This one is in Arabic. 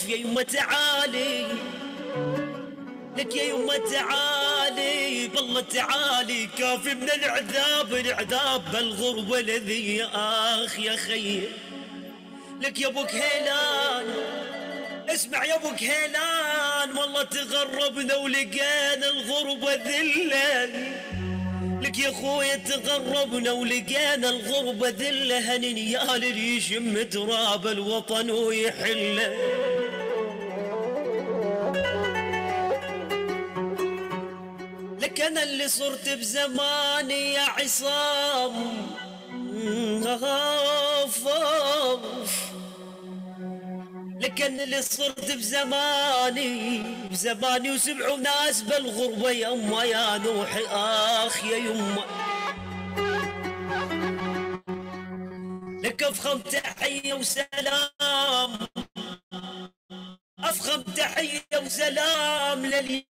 يا يمه تعالي، لك يا يمه تعالي بالله تعالي، كافي من العذاب العذاب بالغربة الذي يا اخ يا خي. لك يا ابو كهيلان، اسمع يا ابو كهيلان، والله تغربنا ولقينا الغربة ذلة. لك يا خويا تغربنا ولقينا الغربة ذلة، هنين يا اللي يشم تراب الوطن ويحله. لك انا اللي صرت بزماني يا عصام، لك انا اللي صرت بزماني وسبعوا ناس بالغربة، يما يا نوحي اخ يا يما. لك افخم تحية وسلام، افخم تحية وسلام لليمن